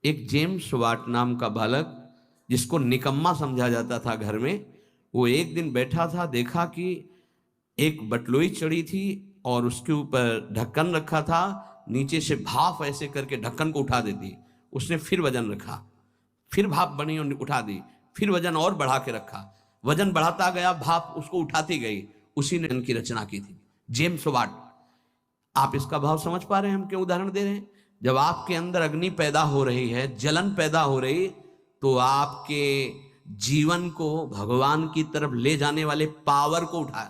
एक James Watt नाम का बालक, जिसको निकम्मा समझा जाता था घर में, वो एक दिन बैठा था, देखा कि एक बटलोई चढ़ी थी और उसके ऊपर ढक्कन रखा था, नीचे से भाप ऐसे करके ढक्कन को उठा देती। उसने फिर वजन रखा, फिर भाप बनी और उठा दी, फिर वजन और बढ़ा के रखा, वजन बढ़ाता गया, भाप उसको उठाती गई। उसी ने इनकी रचना की थी, जेम्स वाट। आप इसका भाव समझ पा रहे हैं हम क्यों उदाहरण दे रहे हैं? जब आपके अंदर अग्नि पैदा हो रही है, जलन पैदा हो रही, तो आपके जीवन को भगवान की तरफ ले जाने वाले पावर को उठा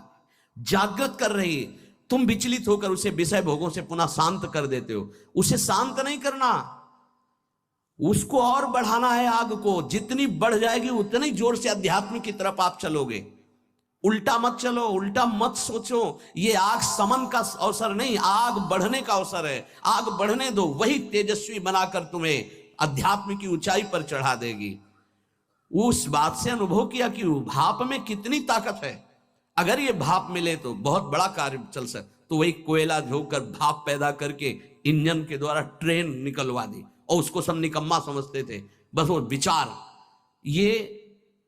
जागृत कर रही है। तुम विचलित होकर उसे विषय भोगों से पुनः शांत कर देते हो। उसे शांत नहीं करना, उसको और बढ़ाना है। आग को जितनी बढ़ जाएगी उतनी जोर से अध्यात्म की तरफ आप चलोगे। उल्टा मत चलो, उल्टा मत सोचो। ये आग समन का अवसर नहीं, आग बढ़ने का अवसर है। आग बढ़ने दो, वही तेजस्वी बनाकर तुम्हें अध्यात्म की ऊंचाई पर चढ़ा देगी। उस बात से अनुभव किया कि भाप में कितनी ताकत है। अगर ये भाप मिले तो बहुत बड़ा कार्य चल सकता। तो वही कोयला झोंककर भाप पैदा करके इंजन के द्वारा ट्रेन निकलवा दी, और उसको सब निकम्मा समझते थे। बस वो विचार, ये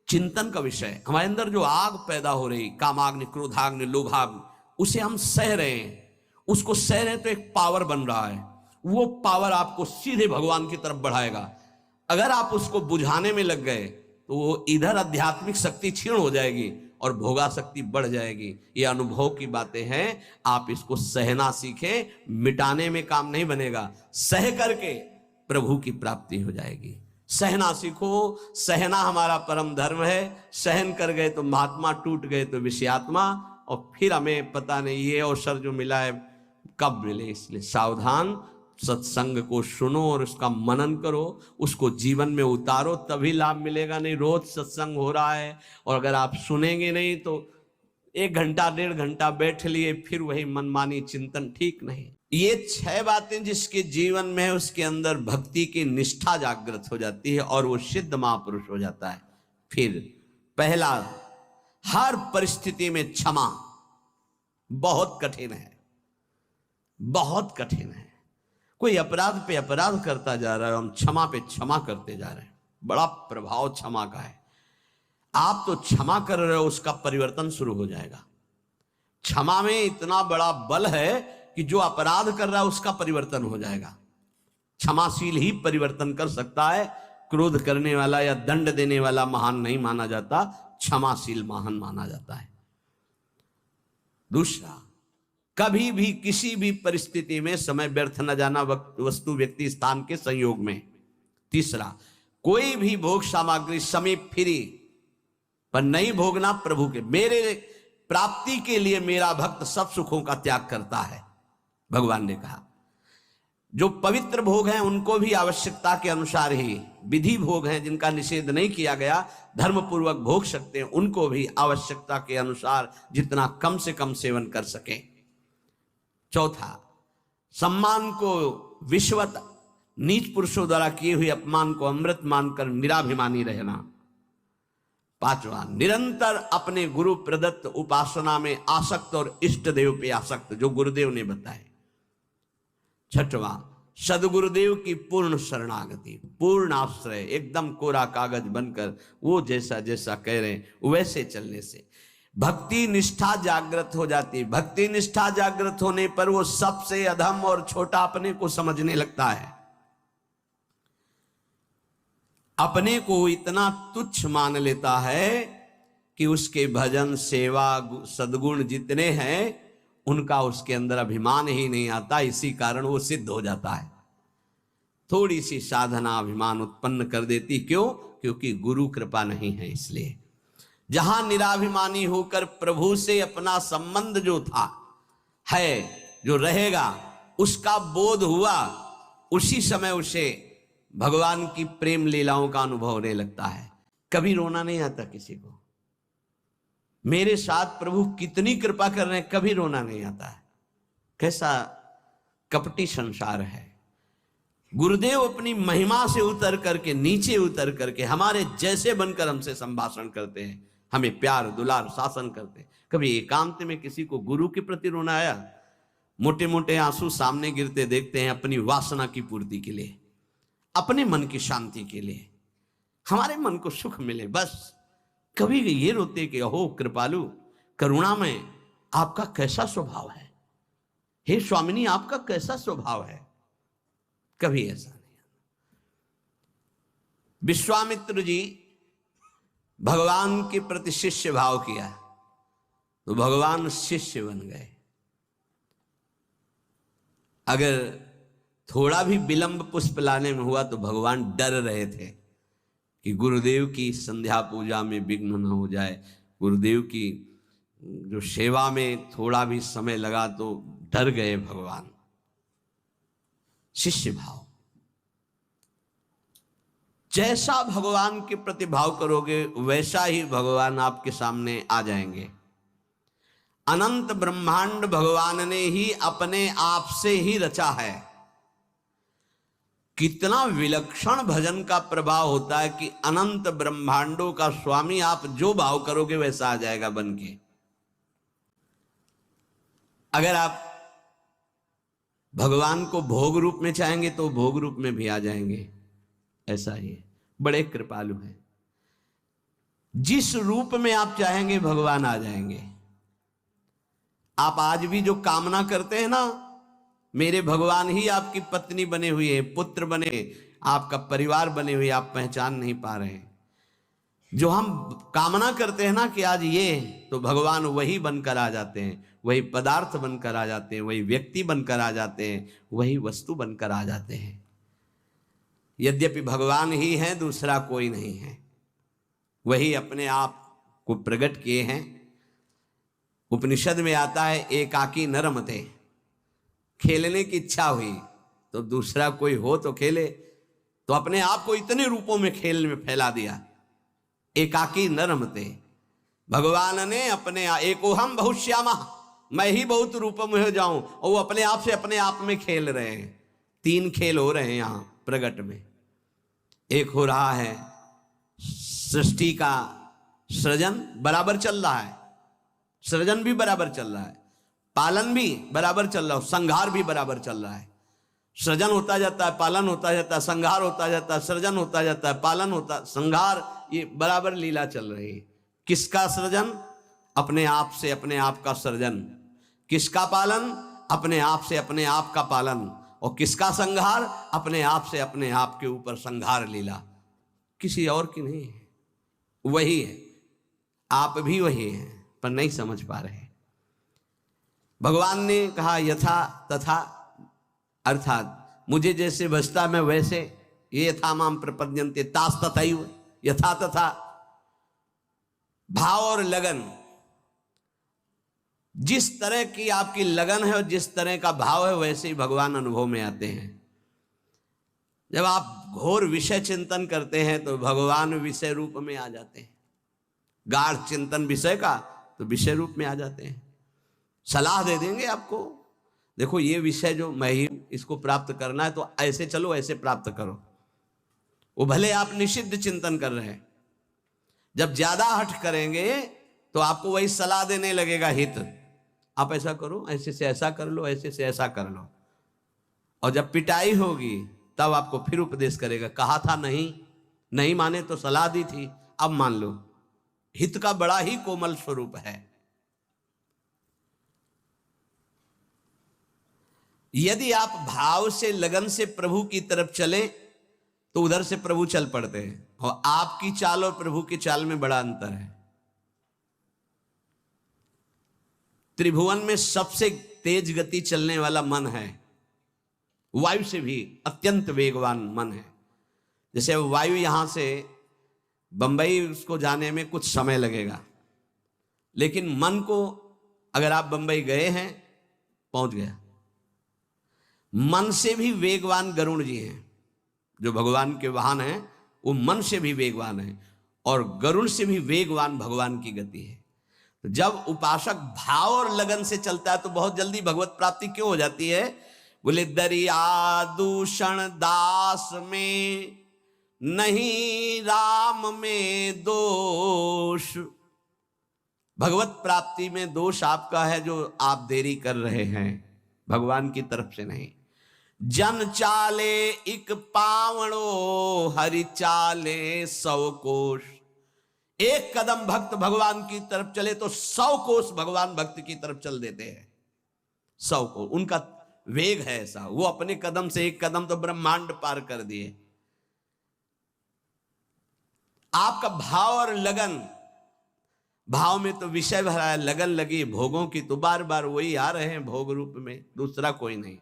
चिंतन का विषय। हमारे अंदर जो आग पैदा हो रही, कामाग्नि, क्रोधाग्नि, लोभाग्नि, उसे हम सह रहे हैं। उसको सह रहे हैं तो एक पावर बन रहा है। वो पावर आपको सीधे भगवान की तरफ बढ़ाएगा। अगर आप उसको बुझाने में लग गए तो वो इधर आध्यात्मिक शक्ति क्षीण हो जाएगी और भोगा शक्ति बढ़ जाएगी। ये अनुभव की बातें हैं। आप इसको सहना सीखें, मिटाने में काम नहीं बनेगा। सह करके प्रभु की प्राप्ति हो जाएगी। सहना सीखो, सहना हमारा परम धर्म है। सहन कर गए तो महात्मा, टूट गए तो विषयात्मा। और फिर हमें पता नहीं ये अवसर जो मिला है कब मिले, इसलिए सावधान। सत्संग को सुनो और उसका मनन करो, उसको जीवन में उतारो, तभी लाभ मिलेगा। नहीं रोज सत्संग हो रहा है और अगर आप सुनेंगे नहीं तो 1 घंटा 1.5 घंटा बैठ लिए, फिर वही मनमानी चिंतन, ठीक नहीं। ये 6 बातें जिसके जीवन में है उसके अंदर भक्ति की निष्ठा जागृत हो जाती है और वो सिद्ध महापुरुष हो जाता है। फिर पहला, हर परिस्थिति में क्षमा। बहुत कठिन है, बहुत कठिन है। कोई अपराध पे अपराध करता जा रहा है, हम क्षमा पे क्षमा करते जा रहे हैं। बड़ा प्रभाव क्षमा का है। आप तो क्षमा कर रहे हो, उसका परिवर्तन शुरू हो जाएगा। क्षमा में इतना बड़ा बल है कि जो अपराध कर रहा है उसका परिवर्तन हो जाएगा। क्षमाशील ही परिवर्तन कर सकता है। क्रोध करने वाला या दंड देने वाला महान नहीं माना जाता, क्षमाशील महान माना जाता है। दूसरा, कभी भी किसी भी परिस्थिति में समय व्यर्थ न जाना, वस्तु, व्यक्ति, स्थान के संयोग में। तीसरा, कोई भी भोग सामग्री समीप फिरी पर नहीं भोगना प्रभु के। मेरे प्राप्ति के लिए मेरा भक्त सब सुखों का त्याग करता है, भगवान ने कहा। जो पवित्र भोग हैं उनको भी आवश्यकता के अनुसार ही, विधि भोग हैं जिनका निषेध नहीं किया गया, धर्मपूर्वक भोग सकते हैं, उनको भी आवश्यकता के अनुसार जितना कम से कम सेवन कर सके। चौथा, सम्मान को विश्वत, नीच पुरुषों द्वारा किए हुए अपमान को अमृत मानकर निराभिमानी रहना। पांचवा, निरंतर अपने गुरु प्रदत्त उपासना में आसक्त और इष्ट देव पे आसक्त, जो गुरुदेव ने बताए। छठवां, सदगुरुदेव की पूर्ण शरणागति, पूर्ण आश्रय, एकदम कोरा कागज बनकर वो जैसा जैसा कह रहे हैं वैसे चलने से भक्ति निष्ठा जागृत हो जाती। भक्ति निष्ठा जागृत होने पर वो सबसे अधम और छोटा अपने को समझने लगता है। अपने को इतना तुच्छ मान लेता है कि उसके भजन, सेवा, सद्गुण जितने हैं उनका उसके अंदर अभिमान ही नहीं आता। इसी कारण वो सिद्ध हो जाता है। थोड़ी सी साधना अभिमान उत्पन्न कर देती। क्यों? क्योंकि गुरु कृपा नहीं है। इसलिए जहां निराभिमानी होकर प्रभु से अपना संबंध जो था है, जो रहेगा, उसका बोध हुआ, उसी समय उसे भगवान की प्रेम लीलाओं का अनुभव होने लगता है। कभी रोना नहीं आता किसी को। मेरे साथ प्रभु कितनी कृपा कर रहे हैं, कभी रोना नहीं आता है। कैसा कपटी संसार है। गुरुदेव अपनी महिमा से उतर करके, नीचे उतर करके हमारे जैसे बनकर हमसे संभाषण करते हैं, हमें प्यार दुलार शासन करते हैं। कभी एकांत में किसी को गुरु के प्रति रोना आया? मोटे मोटे आंसू सामने गिरते देखते हैं अपनी वासना की पूर्ति के लिए। अपने मन की शांति के लिए, हमारे मन को सुख मिले बस। कभी ये रोते कि अहो कृपालु करुणामय, आपका कैसा स्वभाव है, हे स्वामिनी आपका कैसा स्वभाव है, कभी ऐसा नहीं। विश्वामित्र जी भगवान के प्रति शिष्य भाव किया तो भगवान शिष्य बन गए। अगर थोड़ा भी विलंब पुष्प लाने में हुआ तो भगवान डर रहे थे कि गुरुदेव की संध्या पूजा में विघ्न न हो जाए, गुरुदेव की जो सेवा में थोड़ा भी समय लगा तो डर गए भगवान। शिष्य भाव, जैसा भगवान के प्रति भाव करोगे वैसा ही भगवान आपके सामने आ जाएंगे। अनंत ब्रह्मांड भगवान ने ही अपने आप से ही रचा है। कितना विलक्षण भजन का प्रभाव होता है कि अनंत ब्रह्मांडों का स्वामी आप जो भाव करोगे वैसा आ जाएगा बन के। अगर आप भगवान को भोग रूप में चाहेंगे तो भोग रूप में भी आ जाएंगे। ऐसा ही है, बड़े कृपालु हैं। जिस रूप में आप चाहेंगे भगवान आ जाएंगे। आप आज भी जो कामना करते हैं ना, मेरे भगवान ही आपकी पत्नी बने हुए हैं, पुत्र बने, आपका परिवार बने हुए, आप पहचान नहीं पा रहे हैं। जो हम कामना करते हैं ना कि आज ये, तो भगवान वही बनकर आ जाते हैं, वही पदार्थ बनकर आ जाते हैं, वही व्यक्ति बनकर आ जाते हैं, वही वस्तु बनकर आ जाते हैं। यद्यपि भगवान ही हैं, दूसरा कोई नहीं है। वही अपने आप को प्रकट किए हैं। उपनिषद में आता है एकाकी न रमते, खेलने की इच्छा हुई तो दूसरा कोई हो तो खेले, तो अपने आप को इतने रूपों में खेल में फैला दिया। एकाकी न रमते, भगवान ने अपने एकोहम बहुश्यामा, मैं ही बहुत रूपों में हो जाऊं, और वो अपने आप से अपने आप में खेल रहे हैं। तीन खेल हो रहे हैं यहां प्रगट में। एक हो रहा है सृष्टि का सृजन बराबर चल रहा है, सृजन भी बराबर चल रहा है, पालन भी बराबर चल रहा है, संहार भी बराबर चल रहा है। सृजन होता जाता है, पालन होता जाता है, संहार होता जाता है, सृजन होता जाता है, पालन होता, संहार, ये बराबर लीला चल रही है। किसका सृजन? अपने आप से अपने आप का सृजन। किसका पालन? अपने आप से अपने आप का पालन। और किसका संहार? अपने आप से अपने आप के ऊपर संहार लीला, किसी और की नहीं है, वही है। आप भी वही हैं पर नहीं समझ पा रहे। भगवान ने कहा यथा तथा, अर्थात मुझे जैसे बसता मैं वैसे, ये यथा माम प्रपद्यन्ते तास तथैव, यथा तथा। भाव और लगन, जिस तरह की आपकी लगन है और जिस तरह का भाव है वैसे ही भगवान अनुभव में आते हैं। जब आप घोर विषय चिंतन करते हैं तो भगवान विषय रूप में आ जाते हैं। गाढ़ चिंतन विषय का तो विषय रूप में आ जाते हैं। सलाह दे देंगे आपको, देखो ये विषय जो मैं ही इसको प्राप्त करना है तो ऐसे चलो, ऐसे प्राप्त करो। वो भले आप निषिद्ध चिंतन कर रहे हैं, जब ज्यादा हठ करेंगे तो आपको वही सलाह देने लगेगा हित, आप ऐसा करो, ऐसे से ऐसा कर लो, ऐसे से ऐसा कर लो। और जब पिटाई होगी तब आपको फिर उपदेश करेगा, कहा था नहीं, नहीं माने तो सलाह दी थी, अब मान लो। हित का बड़ा ही कोमल स्वरूप है। यदि आप भाव से लगन से प्रभु की तरफ चले तो उधर से प्रभु चल पड़ते हैं, और आपकी चाल और प्रभु की चाल में बड़ा अंतर है। त्रिभुवन में सबसे तेज गति चलने वाला मन है, वायु से भी अत्यंत वेगवान मन है। जैसे वायु यहां से बंबई उसको जाने में कुछ समय लगेगा, लेकिन मन को अगर आप बंबई गए हैं पहुंच गया। मन से भी वेगवान गरुड़ जी हैं, जो भगवान के वाहन हैं, वो मन से भी वेगवान है, और गरुड़ से भी वेगवान भगवान की गति है। तो जब उपासक भाव और लगन से चलता है तो बहुत जल्दी भगवत प्राप्ति क्यों हो जाती है? बोले दरिया दूषण दास में नहीं राम में दोष। भगवत प्राप्ति में दोष आपका है जो आप देरी कर रहे हैं, भगवान की तरफ से नहीं। जन चाले एक पावणो हरि चाले 100 कोश। एक कदम भक्त भगवान की तरफ चले तो 100 कोस भगवान भक्त की तरफ चल देते हैं। 100 कोस उनका वेग है ऐसा, वो अपने कदम से एक कदम तो ब्रह्मांड पार कर दिए। आपका भाव और लगन, भाव में तो विषय भरा है, लगन लगी भोगों की तो बार बार वही आ रहे हैं भोग रूप में, दूसरा कोई नहीं।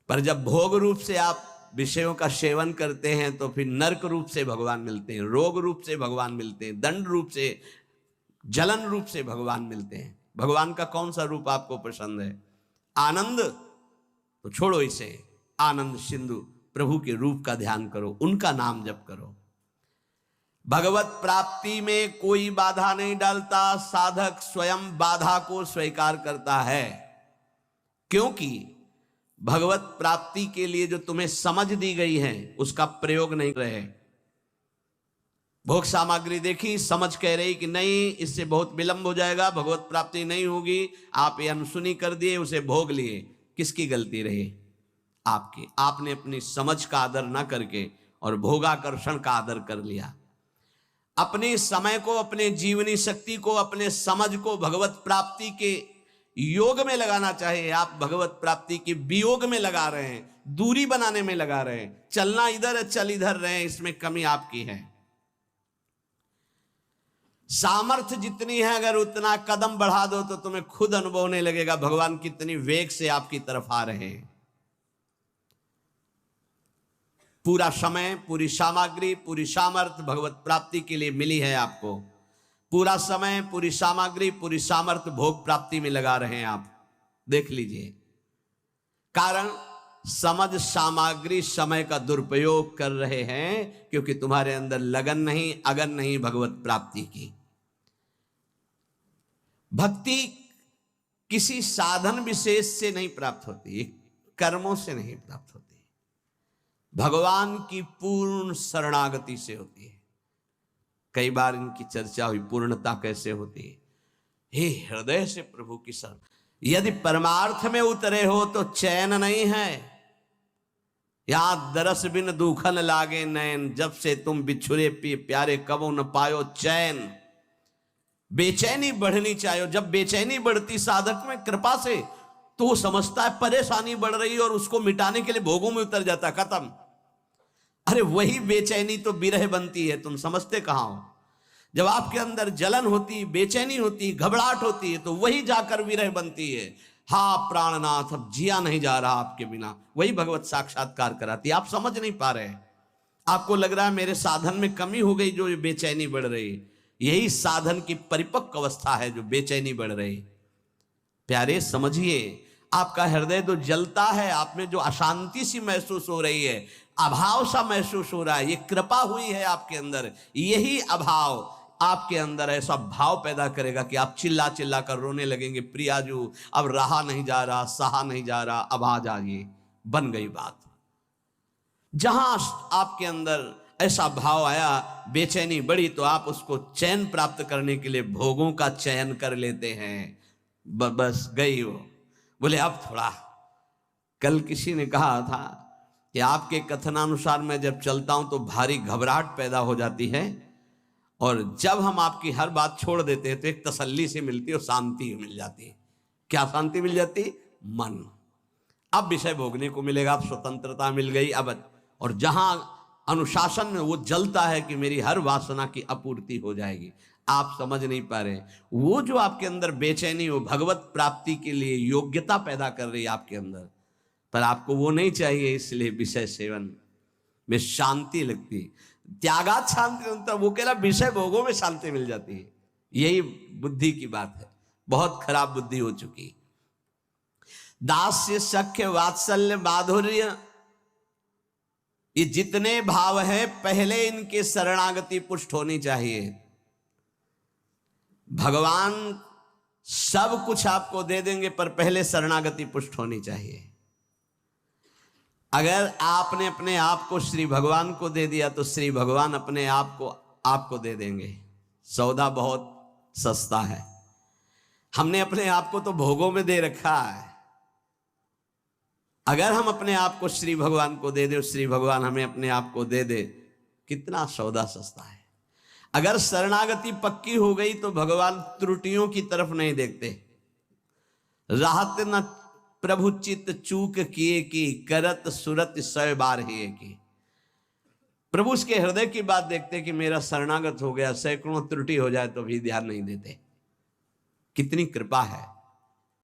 पर जब भोग रूप से आप विषयों का सेवन करते हैं तो फिर नरक रूप से भगवान मिलते हैं, रोग रूप से भगवान मिलते हैं, दंड रूप से, जलन रूप से भगवान मिलते हैं। भगवान का कौन सा रूप आपको पसंद है? आनंद तो छोड़ो इसे, आनंद सिंधु प्रभु के रूप का ध्यान करो, उनका नाम जप करो। भगवत प्राप्ति में कोई बाधा नहीं डालता, साधक स्वयं बाधा को स्वीकार करता है। क्योंकि भगवत प्राप्ति के लिए जो तुम्हें समझ दी गई है उसका प्रयोग नहीं रहे। भोग सामग्री देखी, समझ कह रही कि नहीं इससे बहुत विलंब हो जाएगा, भगवत प्राप्ति नहीं होगी, आप ये अनसुनी कर दिए, उसे भोग लिए। किसकी गलती रही? आपकी। आपने अपनी समझ का आदर ना करके और भोगाकर्षण का आदर कर लिया। अपने समय को, अपने जीवनी शक्ति को, अपने समझ को भगवत प्राप्ति के योग में लगाना चाहिए। आप भगवत प्राप्ति के वियोग में लगा रहे हैं, दूरी बनाने में लगा रहे हैं। चलना इधर है, चल इधर रहे हैं, इसमें कमी आपकी है। सामर्थ्य जितनी है अगर उतना कदम बढ़ा दो तो तुम्हें खुद अनुभव होने लगेगा भगवान कितनी वेग से आपकी तरफ आ रहे हैं। पूरा समय, पूरी सामग्री, पूरी सामर्थ्य भगवत प्राप्ति के लिए मिली है आपको। पूरा समय, पूरी सामग्री, पूरी सामर्थ्य भोग प्राप्ति में लगा रहे हैं आप, देख लीजिए। कारण समझ सामग्री समय का दुरुपयोग कर रहे हैं क्योंकि तुम्हारे अंदर लगन नहीं, अगन नहीं भगवत प्राप्ति की। भक्ति किसी साधन विशेष से नहीं प्राप्त होती, कर्मों से नहीं प्राप्त होती, भगवान की पूर्ण शरणागति से होती है। कई बार इनकी चर्चा हुई, पूर्णता कैसे होती है? हे हृदय से प्रभु की शरण, यदि परमार्थ में उतरे हो तो चैन नहीं है। यहां दरस बिन दुखन लागे नैन, जब से तुम बिछुरे प्यारे कबो न पायो चैन। बेचैनी बढ़नी चाहिए। जब बेचैनी बढ़ती साधक में कृपा से तो वो समझता है परेशानी बढ़ रही है और उसको मिटाने के लिए भोगों में उतर जाता, खत्म। अरे वही बेचैनी तो विरह बनती है, तुम समझते कहां हो? जब आपके अंदर जलन होती, बेचैनी होती, घबराहट होती है तो वही जाकर विरह बनती है। हा प्राणनाथ, अब जिया नहीं जा रहा आपके बिना, वही भगवत साक्षात्कार कराती है। आप समझ नहीं पा रहे, आपको लग रहा है मेरे साधन में कमी हो गई जो बेचैनी बढ़ रही। यही साधन की परिपक्व अवस्था है जो बेचैनी बढ़ रही। प्यारे समझिए, आपका हृदय तो जलता है, आप में जो अशांति सी महसूस हो रही है, अभाव सा महसूस हो रहा है, ये कृपा हुई है आपके अंदर। यही अभाव आपके अंदर ऐसा भाव पैदा करेगा कि आप चिल्ला चिल्ला कर रोने लगेंगे, प्रियाजू अब रहा नहीं जा रहा, सहा नहीं जा रहा, अब आ जाइए। बन गई बात। जहां आपके अंदर ऐसा भाव आया, बेचैनी बढ़ी, तो आप उसको चैन प्राप्त करने के लिए भोगों का चयन कर लेते हैं। बस गई वो। बोले अब थोड़ा, कल किसी ने कहा था कि आपके कथनानुसार मैं जब चलता हूं तो भारी घबराहट पैदा हो जाती है, और जब हम आपकी हर बात छोड़ देते हैं तो एक तसल्ली से मिलती है और शांति मिल जाती है। क्या शांति मिल जाती? मन। अब विषय भोगने को मिलेगा, अब स्वतंत्रता मिल गई। अब और जहां अनुशासन में वो जलता है कि मेरी हर वासना की आपूर्ति हो जाएगी, आप समझ नहीं पा रहे। वो जो आपके अंदर बेचैनी हो भगवत प्राप्ति के लिए योग्यता पैदा कर रही है आपके अंदर, पर आपको वो नहीं चाहिए, इसलिए विषय सेवन में शांति लगती। त्यागात शांति होता, वो कह रहा विषय भोगों में शांति मिल जाती है। यही बुद्धि की बात है, बहुत खराब बुद्धि हो चुकी। दास्य, सख्य, वात्सल्य, माधुर्य, ये जितने भाव है पहले इनके शरणागति पुष्ट होनी चाहिए। भगवान सब कुछ आपको दे देंगे पर पहले शरणागति पुष्ट होनी चाहिए। अगर आपने अपने आप को श्री भगवान को दे दिया तो श्री भगवान अपने आप को आपको दे देंगे। सौदा बहुत सस्ता है। हमने अपने आप को तो भोगों में दे रखा है। अगर हम अपने आप को श्री भगवान को दे दे, श्री भगवान हमें अपने आप को दे दे, कितना सौदा सस्ता है। अगर शरणागति पक्की हो गई तो भगवान त्रुटियों की तरफ नहीं देखते। राहत न प्रभु चित्त चूक किए की, करत सुरत 100 बार ही की। प्रभु उसके हृदय की बात देखते कि मेरा शरणागत हो गया, सैकड़ों त्रुटि हो जाए तो भी ध्यान नहीं देते। कितनी कृपा है।